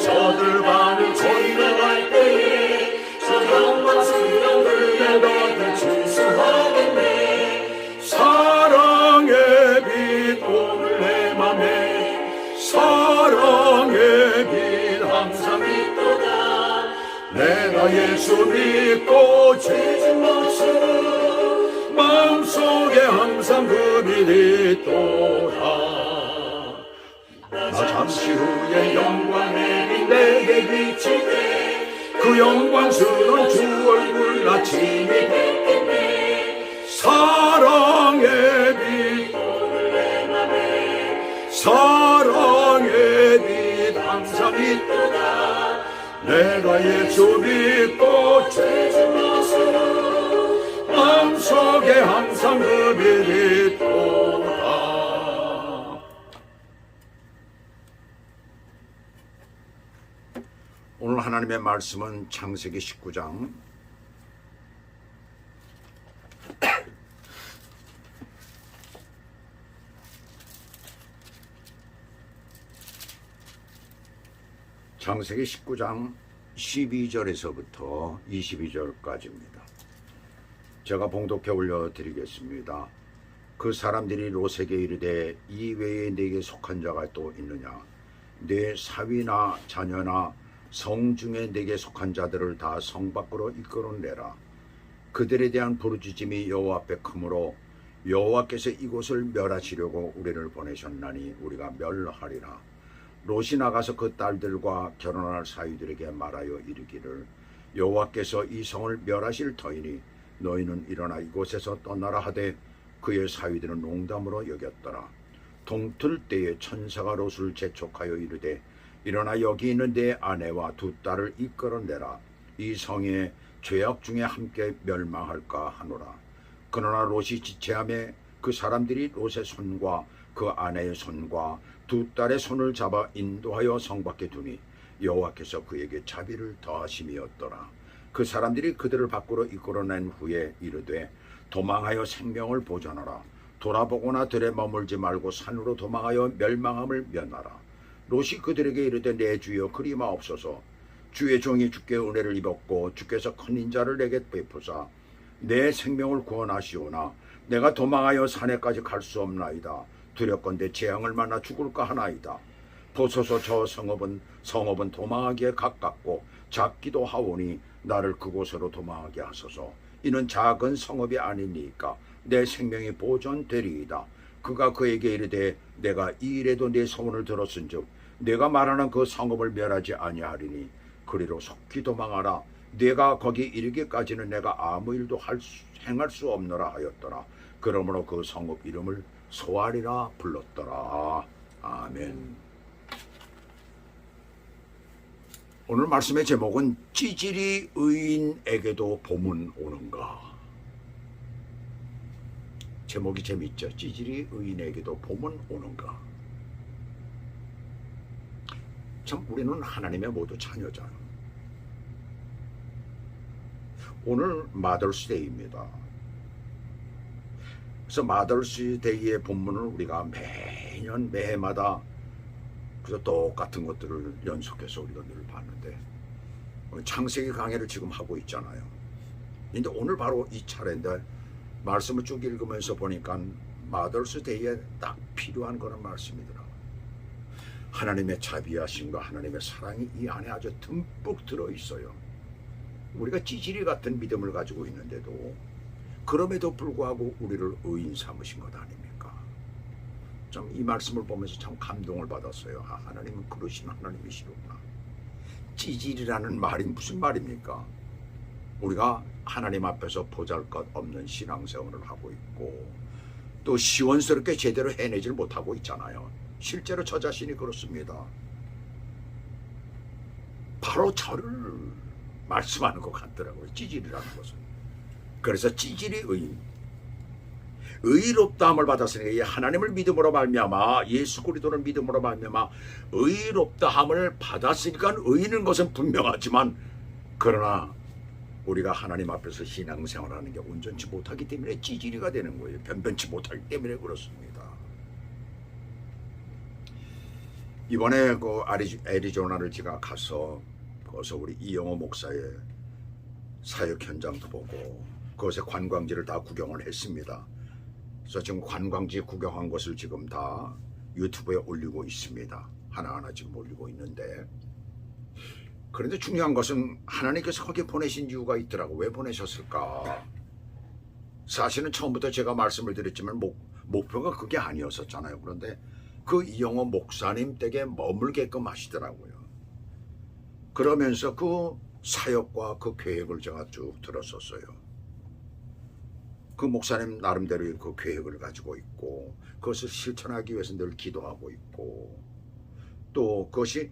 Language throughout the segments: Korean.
저들 반을 건너갈 때에 저 영광스러운 불려받아 준수하겠네. 사랑의 빛 오늘 내 맘에 사랑의 빛 항상 있도다. 내가 예수 믿고 죄진 모습 마음속에 항상 그 빛이 있도다. 나 잠시 후에 영광의 빛 내게 비칠 때 그 영광스러운 주 얼굴 나 친히 뵙겠네. 사랑의 빛 오늘 내 맘에 사랑의 빛 항상 있도다. 내가 예수 믿고 죄진 모습 마음속에 항상 그 빛이 있도다. 오늘 하나님의 말씀은 창세기 19장 창세기 19장 12절에서부터 22절까지입니다. 제가 봉독해 올려드리겠습니다. 그 사람들이 롯에게 이르되 이 외에 네게 속한 자가 또 있느냐? 네 사위나 자녀나 성 중에 네게 속한 자들을 다 성 밖으로 이끌어내라. 그들에 대한 부르짖음이 여호와 앞에 크므로 여호와께서 이곳을 멸하시려고 우리를 보내셨나니 우리가 멸하리라. 롯이 나가서 그 딸들과 결혼할 사위들에게 말하여 이르기를 여호와께서 이 성을 멸하실 터이니 너희는 일어나 이곳에서 떠나라 하되 그의 사위들은 농담으로 여겼더라. 동틀 때에 천사가 롯을 재촉하여 이르되 일어나 여기 있는 내 아내와 두 딸을 이끌어내라. 이 성에 죄악 중에 함께 멸망할까 하노라. 그러나 롯이 지체하매 그 사람들이 롯의 손과 그 아내의 손과 두 딸의 손을 잡아 인도하여 성 밖에 두니 여호와께서 그에게 자비를 더하심이었더라. 그 사람들이 그들을 밖으로 이끌어낸 후에 이르되 도망하여 생명을 보존하라. 돌아보거나 들에 머물지 말고 산으로 도망하여 멸망함을 면하라. 롯이 그들에게 이르되 내 주여 그리 마옵소서. 주의 종이 주께 은혜를 입었고 주께서 큰 인자를 내게 베푸사 내 생명을 구원하시오나 내가 도망하여 산에까지 갈 수 없나이다. 두렵건대 재앙을 만나 죽을까 하나이다. 보소서 저 성읍은 도망하기에 가깝고 작기도 하오니 나를 그곳으로 도망하게 하소서. 이는 작은 성읍이 아니니까 내 생명이 보존되리이다. 그가 그에게 이르되 내가 이 일에도 내 소문을 들었은즉 내가 말하는 그 성읍을 멸하지 아니하리니 그리로 속히 도망하라. 내가 거기 이르기까지는 내가 아무 일도 행할 수 없노라 하였더라. 그러므로 그 성읍 이름을 소알이라 불렀더라. 아멘. 오늘 말씀의 제목은 찌질이 의인에게도 봄은 오는가. 제목이 재밌죠. 찌질이 의인에게도 봄은 오는가. 참 우리는 하나님의 모두 자녀잖아. 오늘 마더스데이입니다. 그래서 마더스데이의 본문을 우리가 매년 매해마다 그래서 똑같은 것들을 연속해서 우리가 늘 봤는데 창세기 강해를 지금 하고 있잖아요. 근데 오늘 바로 이 차례인데 말씀을 쭉 읽으면서 보니까 마더스데이에 딱 필요한 그런 말씀이더라고요. 하나님의 자비하심과 하나님의 사랑이 이 안에 아주 듬뿍 들어있어요. 우리가 찌질이 같은 믿음을 가지고 있는데도 그럼에도 불구하고 우리를 의인 삼으신 것 아닙니까? 참 이 말씀을 보면서 참 감동을 받았어요. 하나님은 그러신 하나님이시구나. 찌질이라는 말이 무슨 말입니까? 우리가 하나님 앞에서 보잘것없는 신앙생활을 하고 있고 또 시원스럽게 제대로 해내질 못하고 있잖아요. 실제로 저 자신이 그렇습니다. 바로 저를 말씀하는 것 같더라고요. 찌질이라는 것은. 그래서 찌질이 의롭다함을 받았으니까 하나님을 믿음으로 말미암아 예수 그리스도를 믿음으로 말미암아 의롭다함을 받았으니까 의인인 것은 분명하지만 그러나 우리가 하나님 앞에서 신앙생활하는 게 온전치 못하기 때문에 찌질이가 되는 거예요. 변변치 못하기 때문에 그렇습니다. 이번에 그 애리조나를 제가 가서 거기서 우리 이영호 목사의 사역 현장도 보고 그것의 관광지를 다 구경을 했습니다. 그래서 지금 관광지 구경한 것을 지금 다 유튜브에 올리고 있습니다. 하나하나 지금 올리고 있는데, 그런데 중요한 것은 하나님께서 거기에 보내신 이유가 있더라고. 왜 보내셨을까? 사실은 처음부터 제가 말씀을 드렸지만 목표가 그게 아니었었잖아요. 그런데 그 이영호 목사님 댁에 머물게끔 하시더라고요. 그러면서 그 사역과 그 계획을 제가 쭉 들었었어요. 그 목사님 나름대로의 그 계획을 가지고 있고 그것을 실천하기 위해서 늘 기도하고 있고 또 그것이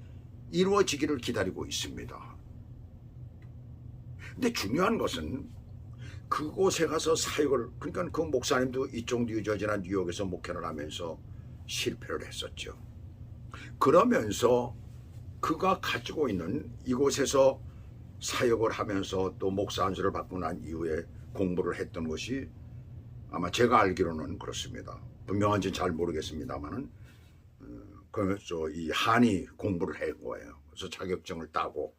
이루어지기를 기다리고 있습니다. 근데 중요한 것은 그곳에 가서 사역을, 그러니까 그 목사님도 이쪽 뉴저지나 뉴욕에서 목회를 하면서 실패를 했었죠. 그러면서 그가 가지고 있는 이곳에서 사역을 하면서 또 목사 안수를 받고 난 이후에 공부를 했던 것이 아마 제가 알기로는 그렇습니다. 분명한지는 잘 모르겠습니다만은 그래서 이 한의 공부를 한 거예요. 그래서 자격증을 따고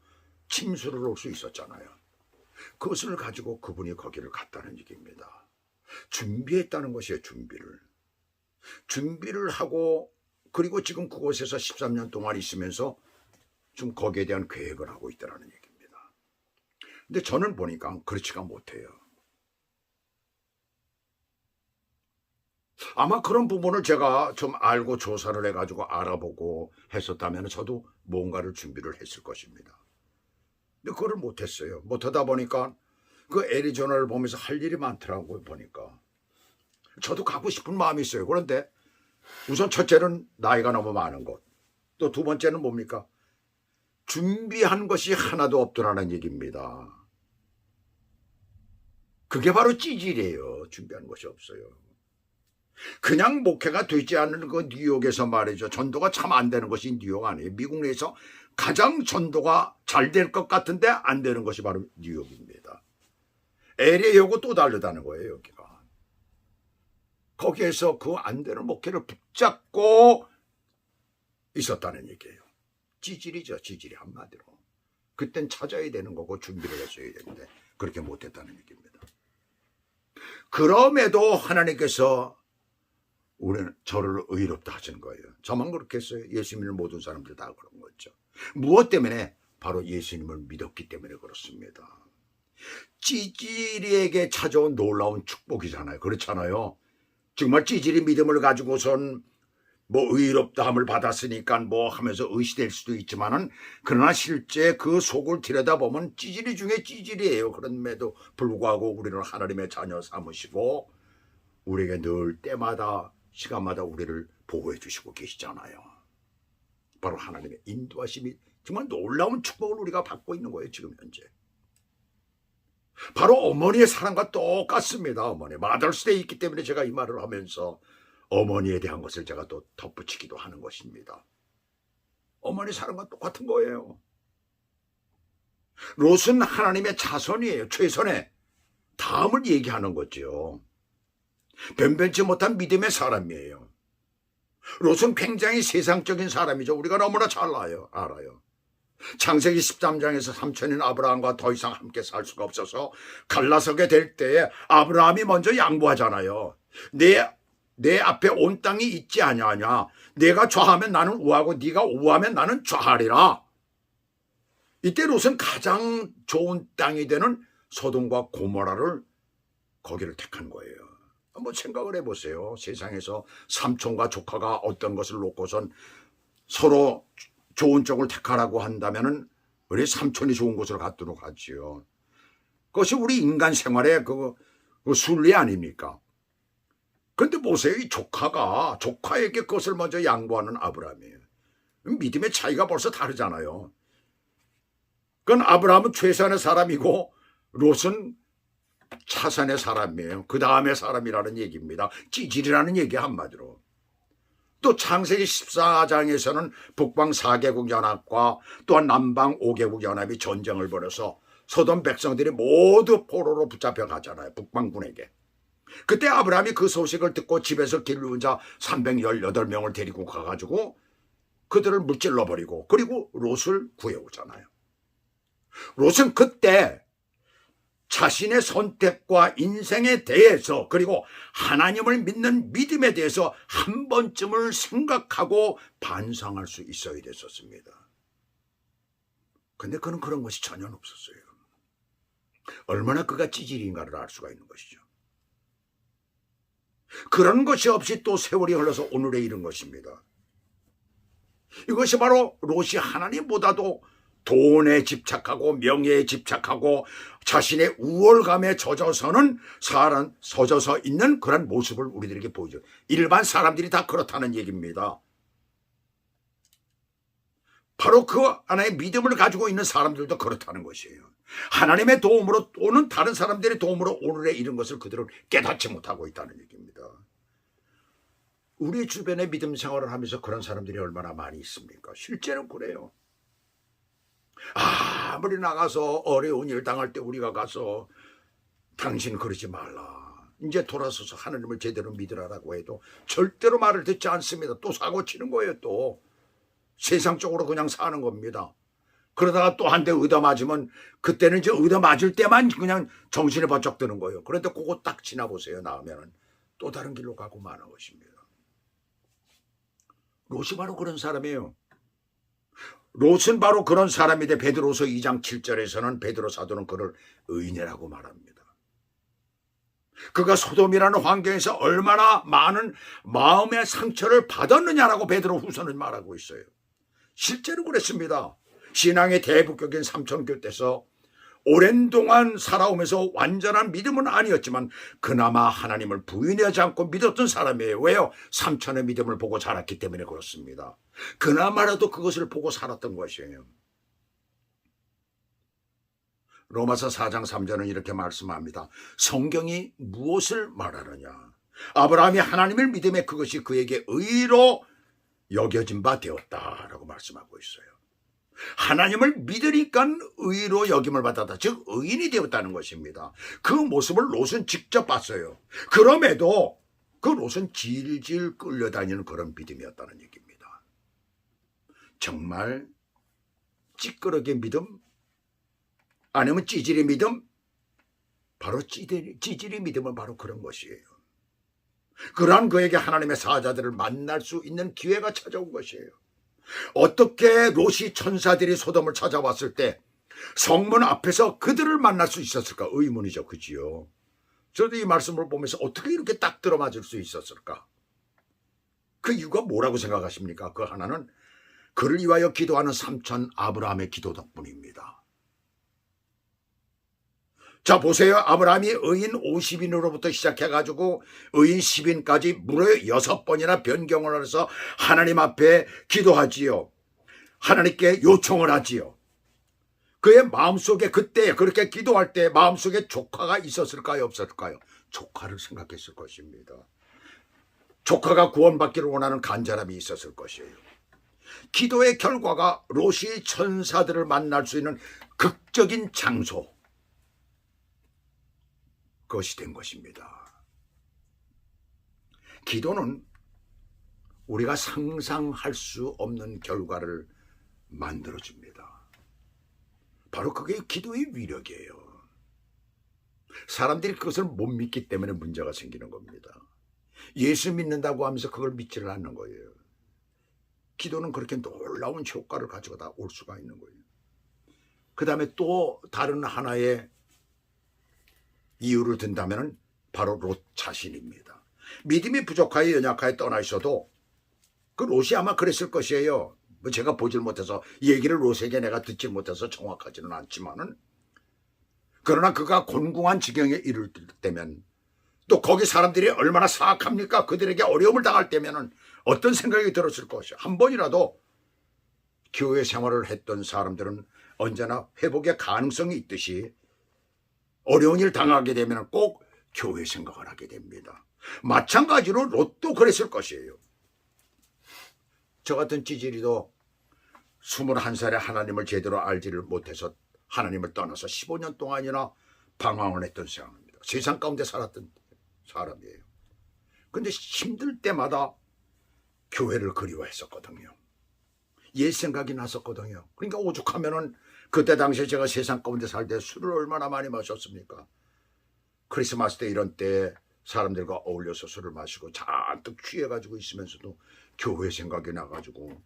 침수를 올 수 있었잖아요. 그것을 가지고 그분이 거기를 갔다는 얘기입니다. 준비했다는 것이에요. 준비를 하고 그리고 지금 그곳에서 13년 동안 있으면서 좀 거기에 대한 계획을 하고 있다는 얘기입니다. 근데 저는 보니까 그렇지가 못해요. 아마 그런 부분을 제가 좀 알고 조사를 해가지고 알아보고 했었다면 저도 뭔가를 준비를 했을 것입니다. 근데 그걸 못했어요. 못하다 보니까 그 애리조나를 보면서 할 일이 많더라고요. 보니까 저도 가고 싶은 마음이 있어요. 그런데 우선 첫째는 나이가 너무 많은 것, 또 두 번째는 뭡니까? 준비한 것이 하나도 없더라는 얘기입니다. 그게 바로 찌질이에요. 준비한 것이 없어요. 그냥 목회가 되지 않는 그 뉴욕에서 말이죠. 전도가 참 안 되는 것이 뉴욕 아니에요. 미국 내에서 가장 전도가 잘 될 것 같은데 안 되는 것이 바로 뉴욕입니다. LA하고 또 다르다는 거예요. 여기가. 거기에서 그 안 되는 목회를 붙잡고 있었다는 얘기예요. 찌질이죠. 찌질이 한마디로. 그땐 찾아야 되는 거고 준비를 했어야 되는데 그렇게 못했다는 얘기입니다. 그럼에도 하나님께서 우리는 저를 의롭다 하신 거예요. 저만 그렇게 했어요. 예수 믿는 모든 사람들 다 그런 거죠. 무엇 때문에? 바로 예수님을 믿었기 때문에 그렇습니다. 찌질이에게 찾아온 놀라운 축복이잖아요. 그렇잖아요. 정말 찌질이 믿음을 가지고선 뭐 의롭다함을 받았으니까 뭐 하면서 의시될 수도 있지만은 그러나 실제 그 속을 들여다보면 찌질이 중에 찌질이에요. 그럼에도 불구하고 우리를 하나님의 자녀 삼으시고 우리에게 늘 때마다 시간마다 우리를 보호해 주시고 계시잖아요. 바로 하나님의 인도하심이 정말 놀라운 축복을 우리가 받고 있는 거예요. 지금 현재. 바로 어머니의 사랑과 똑같습니다. 어머니 마더스데이 있기 때문에 제가 이 말을 하면서 어머니에 대한 것을 제가 또 덧붙이기도 하는 것입니다. 어머니 사랑과 똑같은 거예요. 롯은 하나님의 자손이에요. 최선의 다음을 얘기하는 거죠. 변변치 못한 믿음의 사람이에요. 롯은 굉장히 세상적인 사람이죠. 우리가 너무나 잘 알아요. 창세기 13장에서 삼촌인 아브라함과 더 이상 함께 살 수가 없어서 갈라서게 될 때에 아브라함이 먼저 양보하잖아요. 내 앞에 온 땅이 있지 아니하냐. 내가 좌하면 나는 우하고 네가 우하면 나는 좌하리라. 이때 롯은 가장 좋은 땅이 되는 소돔과 고모라를 거기를 택한 거예요. 한번 생각을 해보세요. 세상에서 삼촌과 조카가 어떤 것을 놓고선 서로 좋은 쪽을 택하라고 한다면은 우리 삼촌이 좋은 곳으로 갖도록 하지요. 그것이 우리 인간 생활의 그 순리 아닙니까? 그런데 보세요. 이 조카에게 그것을 먼저 양보하는 아브라함이에요. 믿음의 차이가 벌써 다르잖아요. 그건 아브라함은 최선의 사람이고 롯은 차선의 사람이에요. 그 다음의 사람이라는 얘기입니다. 찌질이라는 얘기 한마디로. 또 창세기 14장에서는 북방 4개국 연합과 또한 남방 5개국 연합이 전쟁을 벌여서 소돔 백성들이 모두 포로로 붙잡혀 가잖아요. 북방군에게. 그때 아브라함이 그 소식을 듣고 집에서 기르는 자 318명을 데리고 가가지고 그들을 무찔러 버리고 그리고 롯을 구해오잖아요. 롯은 그때 자신의 선택과 인생에 대해서 그리고 하나님을 믿는 믿음에 대해서 한 번쯤을 생각하고 반성할 수 있어야 됐었습니다. 근데 그는 그런 것이 전혀 없었어요. 얼마나 그가 찌질인가를 알 수가 있는 것이죠. 그런 것이 없이 또 세월이 흘러서 오늘에 이른 것입니다. 이것이 바로 롯이 하나님보다도 돈에 집착하고 명예에 집착하고 자신의 우월감에 젖어서 있는 그런 모습을 우리들에게 보여줘요. 일반 사람들이 다 그렇다는 얘기입니다. 바로 그 하나의 믿음을 가지고 있는 사람들도 그렇다는 것이에요. 하나님의 도움으로 또는 다른 사람들의 도움으로 오늘에 이른 것을 그들은 깨닫지 못하고 있다는 얘기입니다. 우리 주변에 믿음 생활을 하면서 그런 사람들이 얼마나 많이 있습니까? 실제는 그래요. 아무리 나가서 어려운 일 당할 때 우리가 가서 당신 그러지 말라, 이제 돌아서서 하나님을 제대로 믿으라라고 해도 절대로 말을 듣지 않습니다. 또 사고 치는 거예요. 또 세상적으로 그냥 사는 겁니다. 그러다가 또 한 대 얻어맞으면 그때는 이제 얻어맞을 때만 그냥 정신이 번쩍 드는 거예요. 그런데 그거 딱 지나보세요. 나오면은 또 다른 길로 가고 마는 것입니다. 롯이 바로 그런 사람이에요. 롯은 바로 그런 사람인데 베드로서 2장 7절에서는 베드로 사도는 그를 의인이라고 말합니다. 그가 소돔이라는 환경에서 얼마나 많은 마음의 상처를 받았느냐라고 베드로 후서는 말하고 있어요. 실제로 그랬습니다. 신앙의 대북격인 삼천교 때서 오랜 동안 살아오면서 완전한 믿음은 아니었지만 그나마 하나님을 부인하지 않고 믿었던 사람이에요. 왜요? 삼천의 믿음을 보고 자랐기 때문에 그렇습니다. 그나마라도 그것을 보고 살았던 것이에요. 로마서 4장 3절은 이렇게 말씀합니다. 성경이 무엇을 말하느냐? 아브라함이 하나님을 믿음에 그것이 그에게 의로 여겨진 바 되었다라고 말씀하고 있어요. 하나님을 믿으니까 의로 여김을 받았다. 즉 의인이 되었다는 것입니다. 그 모습을 롯은 직접 봤어요. 그럼에도 그 롯은 질질 끌려다니는 그런 믿음이었다는 얘기입니다. 정말 찌끄러기 믿음? 아니면 찌질이 믿음? 바로 찌질이 믿음은 바로 그런 것이에요. 그러한 그에게 하나님의 사자들을 만날 수 있는 기회가 찾아온 것이에요. 어떻게 롯이 천사들이 소돔을 찾아왔을 때 성문 앞에서 그들을 만날 수 있었을까? 의문이죠. 그지요? 저도 이 말씀을 보면서 어떻게 이렇게 딱 들어맞을 수 있었을까? 그 이유가 뭐라고 생각하십니까? 그 하나는 그를 위하여 기도하는 삼천 아브라함의 기도 덕분입니다. 자 보세요. 아브라함이 의인 50인으로부터 시작해가지고 의인 10인까지 무려 6번이나 변경을 해서 하나님 앞에 기도하지요. 하나님께 요청을 하지요. 그의 마음속에 그때 그렇게 기도할 때 마음속에 조카가 있었을까요? 없었을까요? 조카를 생각했을 것입니다. 조카가 구원받기를 원하는 간절함이 있었을 것이에요. 기도의 결과가 롯이 천사들을 만날 수 있는 극적인 장소, 그것이 된 것입니다. 기도는 우리가 상상할 수 없는 결과를 만들어줍니다. 바로 그게 기도의 위력이에요. 사람들이 그것을 못 믿기 때문에 문제가 생기는 겁니다. 예수 믿는다고 하면서 그걸 믿지를 않는 거예요. 기도는 그렇게 놀라운 효과를 가지고 다 올 수가 있는 거예요. 그 다음에 또 다른 하나의 이유를 든다면 바로 롯 자신입니다. 믿음이 부족하여 연약하여 떠나 있어도 그 롯이 아마 그랬을 것이에요. 뭐 제가 보질 못해서 얘기를 롯에게 내가 듣지 못해서 정확하지는 않지만은, 그러나 그가 곤궁한 지경에 이를 때면 또 거기 사람들이 얼마나 사악합니까? 그들에게 어려움을 당할 때면은 어떤 생각이 들었을 것이요. 한 번이라도 교회 생활을 했던 사람들은 언제나 회복의 가능성이 있듯이 어려운 일 당하게 되면 꼭 교회 생각을 하게 됩니다. 마찬가지로 롯도 그랬을 것이에요. 저 같은 찌질이도 21살에 하나님을 제대로 알지를 못해서 하나님을 떠나서 15년 동안이나 방황을 했던 사람입니다. 세상 가운데 살았던 사람이에요. 근데 힘들 때마다 교회를 그리워했었거든요. 옛 생각이 났었거든요. 그러니까 오죽하면은 그때 당시에 제가 세상 가운데 살 때 술을 얼마나 많이 마셨습니까? 크리스마스 때 이런 때 사람들과 어울려서 술을 마시고 잔뜩 취해가지고 있으면서도 교회 생각이 나가지고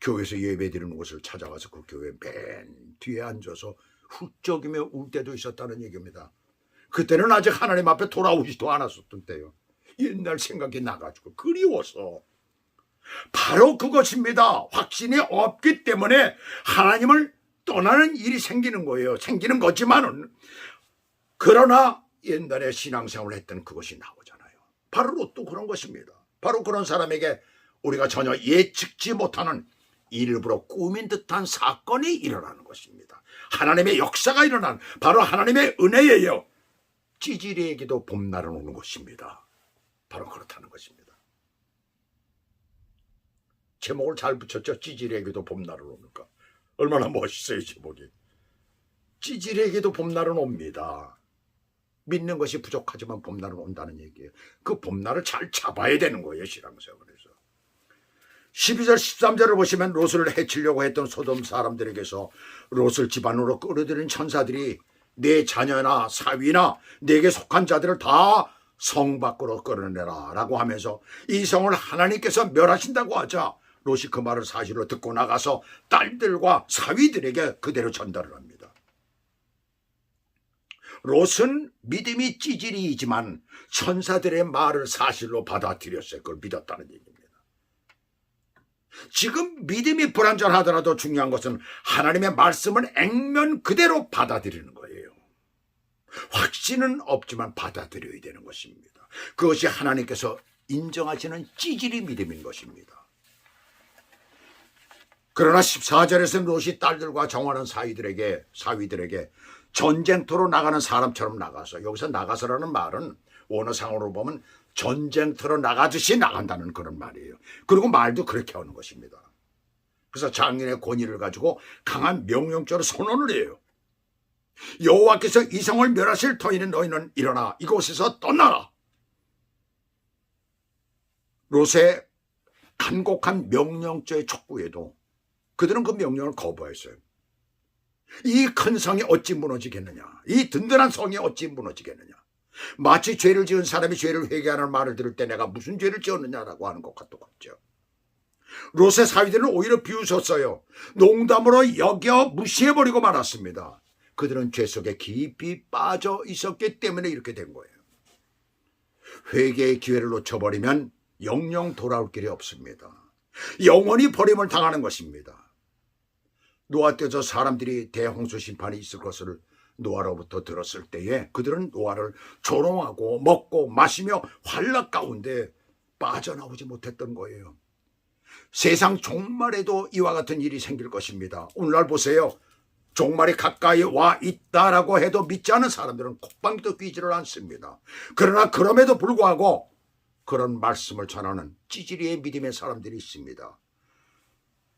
교회에서 예배드리는 곳을 찾아가서 그 교회 맨 뒤에 앉아서 훌쩍이며 울 때도 있었다는 얘기입니다. 그때는 아직 하나님 앞에 돌아오지도 않았었던 때요. 옛날 생각이 나가지고 그리워서. 바로 그것입니다. 확신이 없기 때문에 하나님을 떠나는 일이 생기는 거예요. 생기는 거지만은 그러나 옛날에 신앙생활을 했던 그것이 나오잖아요. 바로 로또 그런 것입니다. 바로 그런 사람에게 우리가 전혀 예측지 못하는 일부러 꾸민 듯한 사건이 일어나는 것입니다. 하나님의 역사가 일어난 바로 하나님의 은혜예요. 찌질이에게도 봄날은 오는 것입니다. 바로 그렇다는 것입니다. 제목을 잘 붙였죠. 찌질이에게도 봄날은 오는가. 얼마나 멋있어요 제목이. 찌질이에게도 봄날은 옵니다. 믿는 것이 부족하지만 봄날은 온다는 얘기예요. 그 봄날을 잘 잡아야 되는 거예요 신앙생활에서. 12절 13절을 보시면 롯을 해치려고 했던 소돔 사람들에게서 롯을 집안으로 끌어들인 천사들이 내 자녀나 사위나 내게 속한 자들을 다 성 밖으로 끌어내라 라고 하면서 이 성을 하나님께서 멸하신다고 하자 롯이 그 말을 사실로 듣고 나가서 딸들과 사위들에게 그대로 전달을 합니다. 롯은 믿음이 찌질이지만 천사들의 말을 사실로 받아들였어요. 그걸 믿었다는 얘기입니다. 지금 믿음이 불완전하더라도 중요한 것은 하나님의 말씀을 액면 그대로 받아들이는 거예요. 확신은 없지만 받아들여야 되는 것입니다. 그것이 하나님께서 인정하시는 찌질이 믿음인 것입니다. 그러나 14절에서는 롯이 딸들과 정하는 사위들에게 전쟁터로 나가는 사람처럼 나가서, 여기서 나가서라는 말은 원어상으로 보면 전쟁터로 나가듯이 나간다는 그런 말이에요. 그리고 말도 그렇게 하는 것입니다. 그래서 장인의 권위를 가지고 강한 명령조로 선언을 해요. 여호와께서 이 성을 멸하실 터이니 너희는 일어나 이곳에서 떠나라. 롯의 간곡한 명령조의 촉구에도 그들은 그 명령을 거부했어요. 이 큰 성이 어찌 무너지겠느냐, 이 든든한 성이 어찌 무너지겠느냐, 마치 죄를 지은 사람이 죄를 회개하는 말을 들을 때 내가 무슨 죄를 지었느냐라고 하는 것과 똑같죠. 롯의 사위들은 오히려 비웃었어요. 농담으로 여겨 무시해버리고 말았습니다. 그들은 죄 속에 깊이 빠져 있었기 때문에 이렇게 된 거예요. 회개의 기회를 놓쳐버리면 영영 돌아올 길이 없습니다. 영원히 버림을 당하는 것입니다. 노아 때저 사람들이 대홍수 심판이 있을 것을 노아로부터 들었을 때에 그들은 노아를 조롱하고 먹고 마시며 환락 가운데 빠져나오지 못했던 거예요. 세상 종말에도 이와 같은 일이 생길 것입니다. 오늘날 보세요. 종말이 가까이 와 있다라고 해도 믿지 않은 사람들은 콧방귀도 뀌지를 않습니다. 그러나 그럼에도 불구하고 그런 말씀을 전하는 찌질이의 믿음의 사람들이 있습니다.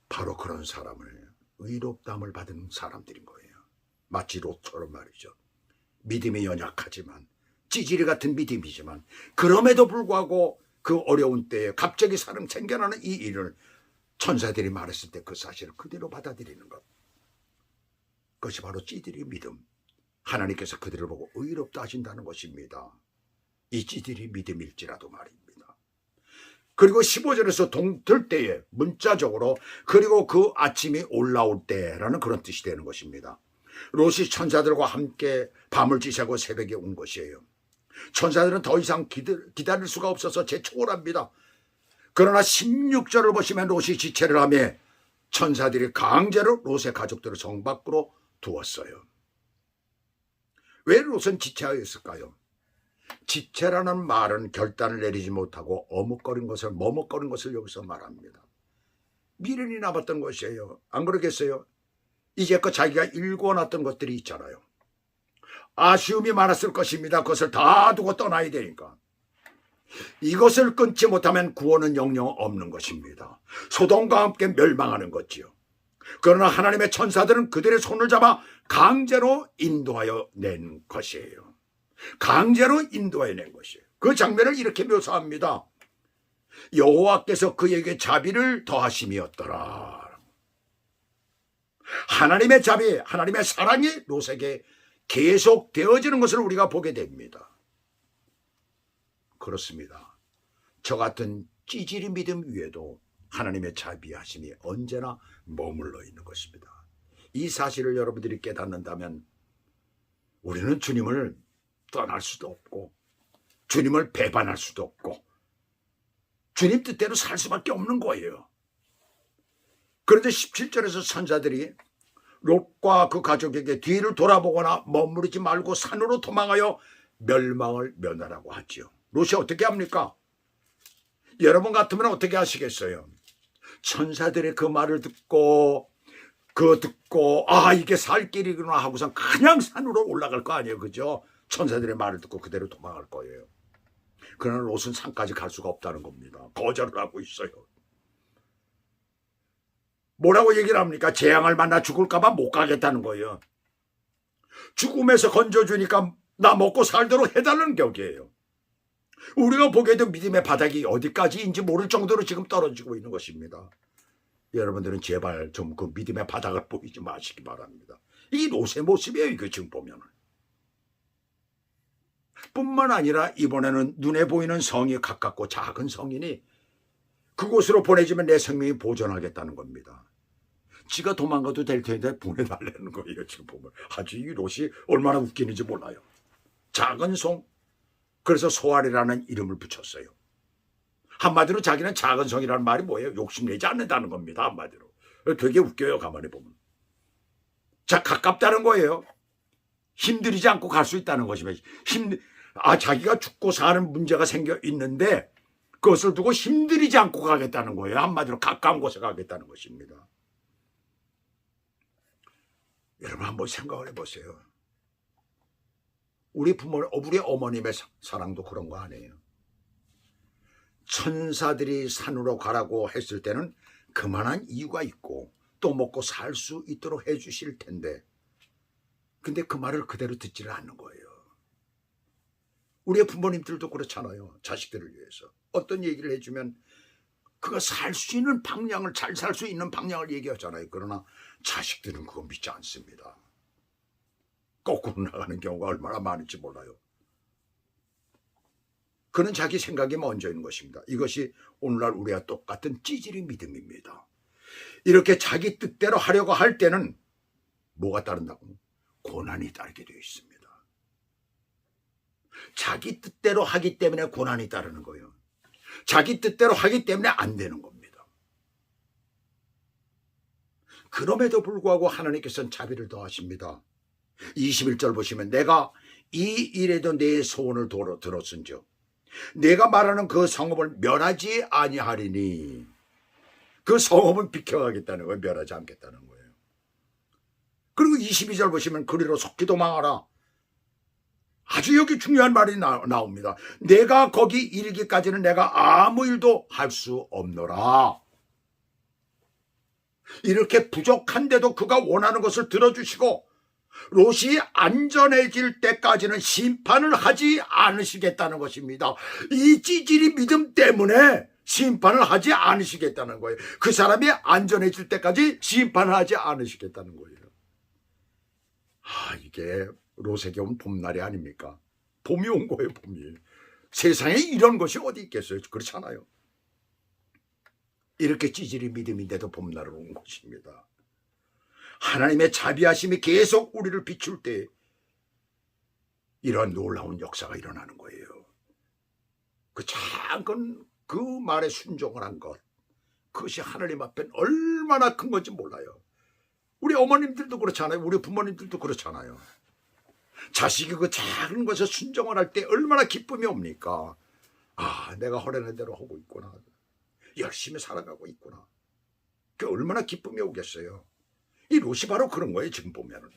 바로 그런 사람을 의롭다함을 받은 사람들인 거예요. 마치 롯처럼 말이죠. 믿음이 연약하지만 찌질이 같은 믿음이지만 그럼에도 불구하고 그 어려운 때에 갑자기 사람 생겨나는 이 일을 천사들이 말했을 때 그 사실을 그대로 받아들이는 것. 그것이 바로 찌질이 믿음. 하나님께서 그들을 보고 의롭다 하신다는 것입니다. 이 찌질이 믿음일지라도 말입니다. 그리고 15절에서 동틀 때에 문자적으로 그리고 그 아침이 올라올 때라는 그런 뜻이 되는 것입니다. 롯이 천사들과 함께 밤을 지새고 새벽에 온 것이에요. 천사들은 더 이상 기다릴 수가 없어서 재촉을 그러나 16절을 보시면 롯이 지체를 하며 천사들이 강제로 롯의 가족들을 성 밖으로 두었어요. 왜 롯은 지체하였을까요? 지체라는 말은 결단을 내리지 못하고 머뭇거린 것을 여기서 말합니다. 미련이 남았던 것이에요. 안 그러겠어요? 이제껏 자기가 일궈놨던 것들이 있잖아요. 아쉬움이 많았을 것입니다. 그것을 다 두고 떠나야 되니까. 이것을 끊지 못하면 구원은 영영 없는 것입니다. 소돔과 함께 멸망하는 것이요. 그러나 하나님의 천사들은 그들의 손을 잡아 강제로 인도하여 낸 것이에요. 강제로 인도해 낸 것이에요. 그 장면을 이렇게 묘사합니다. 여호와께서 그에게 자비를 더하심이었더라. 하나님의 자비, 하나님의 사랑이 롯에게 계속 되어지는 것을 우리가 보게 됩니다. 그렇습니다. 저 같은 찌질이 믿음 위에도 하나님의 자비하심이 언제나 머물러 있는 것입니다. 이 사실을 여러분들이 깨닫는다면 우리는 주님을 떠날 수도 없고 주님을 배반할 수도 없고 주님 뜻대로 살 수밖에 없는 거예요. 그런데 17절에서 선자들이 롯과 그 가족에게 뒤를 돌아보거나 머무르지 말고 산으로 도망하여 멸망을 면하라고 하지요. 롯이 어떻게 합니까? 여러분 같으면 어떻게 하시겠어요? 천사들의 그 말을 듣고 이게 살 길이구나 하고선 그냥 산으로 올라갈 거 아니에요. 그죠? 천사들의 말을 듣고 그대로 도망할 거예요. 그러나 롯은 산까지 갈 수가 없다는 겁니다. 거절을 하고 있어요. 뭐라고 얘기를 합니까? 재앙을 만나 죽을까 봐 못 가겠다는 거예요. 죽음에서 건져주니까 나 먹고 살도록 해달라는 격이에요. 우리가 보기에도 믿음의 바닥이 어디까지인지 모를 정도로 지금 떨어지고 있는 것입니다. 여러분들은 제발 좀 그 믿음의 바닥을 보이지 마시기 바랍니다. 이게 롯의 모습이에요. 이거 지금 보면은. 뿐만 아니라 이번에는 눈에 보이는 성이 가깝고 작은 성이니 그곳으로 보내주면 내 생명이 보존하겠다는 겁니다. 지가 도망가도 될 텐데 보내달라는 거예요. 지금 보면 아주 이 롯이 얼마나 웃기는지 몰라요. 작은 성, 그래서 소알이라는 이름을 붙였어요. 한마디로 자기는 작은 성이라는 말이 뭐예요? 욕심내지 않는다는 겁니다. 한마디로. 되게 웃겨요. 가만히 보면. 자, 가깝다는 거예요. 힘들이지 않고 갈 수 있다는 것이면 자기가 죽고 사는 문제가 생겨 있는데 그것을 두고 힘들이지 않고 가겠다는 거예요. 한마디로 가까운 곳에 가겠다는 것입니다. 여러분 한번 생각을 해보세요. 우리 어머님의 사랑도 그런 거 아니에요. 천사들이 산으로 가라고 했을 때는 그만한 이유가 있고 또 먹고 살 수 있도록 해주실 텐데 근데 그 말을 그대로 듣지를 않는 거예요. 우리의 부모님들도 그렇잖아요. 자식들을 위해서 어떤 얘기를 해주면 그가 살 수 있는 방향을 잘 살 수 있는 방향을 얘기하잖아요. 그러나 자식들은 그거 믿지 않습니다. 거꾸로 나가는 경우가 얼마나 많은지 몰라요. 그는 자기 생각이 먼저인 것입니다. 이것이 오늘날 우리와 똑같은 찌질이 믿음입니다. 이렇게 자기 뜻대로 하려고 할 때는 뭐가 따른다고? 고난이 따르게 되어 있습니다. 자기 뜻대로 하기 때문에 고난이 따르는 거예요. 자기 뜻대로 하기 때문에 안 되는 겁니다. 그럼에도 불구하고 하나님께서는 자비를 더하십니다. 21절 보시면 내가 이 일에도 내 소원을 들었은즉 내가 말하는 그 성읍을 멸하지 아니하리니 그 성읍은 비켜가겠다는 거예요. 멸하지 않겠다는 거예요. 그리고 22절 보시면 그리로 속히 도망하라. 아주 여기 중요한 말이 나옵니다. 내가 거기 이르기까지는 내가 아무 일도 할 수 없노라. 이렇게 부족한데도 그가 원하는 것을 들어주시고 롯이 안전해질 때까지는 심판을 하지 않으시겠다는 것입니다. 이 찌질이 믿음 때문에 심판을 하지 않으시겠다는 거예요. 그 사람이 안전해질 때까지 심판을 하지 않으시겠다는 거예요. 이게 롯에게 온 봄날이 아닙니까? 봄이 온 거예요. 봄이. 세상에 이런 것이 어디 있겠어요? 그렇잖아요. 이렇게 찌질이 믿음인데도 봄날은 온 것입니다. 하나님의 자비하심이 계속 우리를 비출 때 이런 놀라운 역사가 일어나는 거예요. 그 작은 그 말에 순종을 한 것, 그것이 하나님 앞엔 얼마나 큰 건지 몰라요. 우리 어머님들도 그렇잖아요. 우리 부모님들도 그렇잖아요. 자식이 그 작은 것에 순종을 할 때 얼마나 기쁨이 옵니까? 내가 허락한 대로 하고 있구나. 열심히 살아가고 있구나. 그 얼마나 기쁨이 오겠어요. 이 롯이 바로 그런 거예요. 지금 보면은.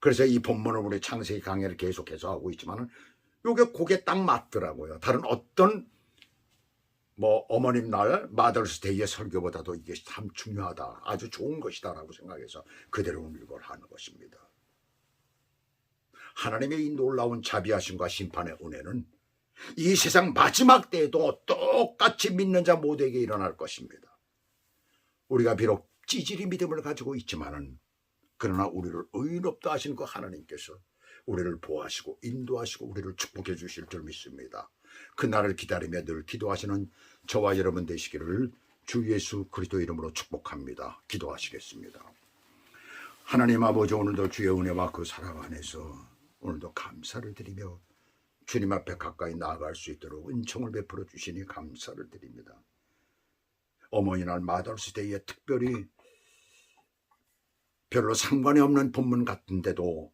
그래서 이 본문을 우리 창세기 강의를 계속해서 하고 있지만은 요게 곡에 딱 맞더라고요. 다른 어떤 어머님 날 마더스 데이의 설교보다도 이게 참 중요하다. 아주 좋은 것이다라고 생각해서 그대로 읽어를 하는 것입니다. 하나님의 이 놀라운 자비하심과 심판의 은혜는 이 세상 마지막 때에도 똑같이 믿는 자 모두에게 일어날 것입니다. 우리가 비록 찌질이 믿음을 가지고 있지만은 그러나 우리를 의롭다 하신 그 하나님께서 우리를 보호하시고 인도하시고 우리를 축복해 주실 줄 믿습니다. 그날을 기다리며 늘 기도하시는 저와 여러분 되시기를 주 예수 그리스도 이름으로 축복합니다. 기도하시겠습니다. 하나님 아버지, 오늘도 주의 은혜와 그 사랑 안에서 오늘도 감사를 드리며 주님 앞에 가까이 나아갈 수 있도록 은총을 베풀어 주시니 감사를 드립니다. 어머니날 마더스데이에 특별히 별로 상관이 없는 본문 같은데도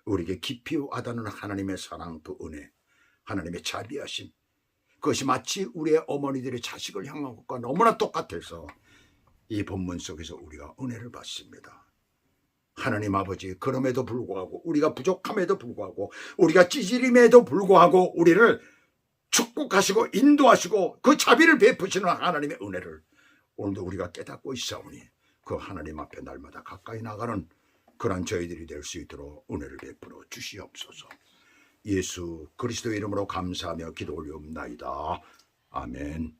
우리에게 깊이 와닿는 하나님의 사랑, 그 은혜, 하나님의 자비하심, 그것이 마치 우리의 어머니들의 자식을 향한 것과 너무나 똑같아서 이 본문 속에서 우리가 은혜를 받습니다. 하나님 아버지, 그럼에도 불구하고 우리가 부족함에도 불구하고 우리가 찌질임에도 불구하고 우리를 축복하시고 인도하시고 그 자비를 베푸시는 하나님의 은혜를 오늘도 우리가 깨닫고 있사오니 그 하나님 앞에 날마다 가까이 나가는 그런 저희들이 될 수 있도록 은혜를 베풀어 주시옵소서. 예수 그리스도 이름으로 감사하며 기도 올리옵나이다. 아멘.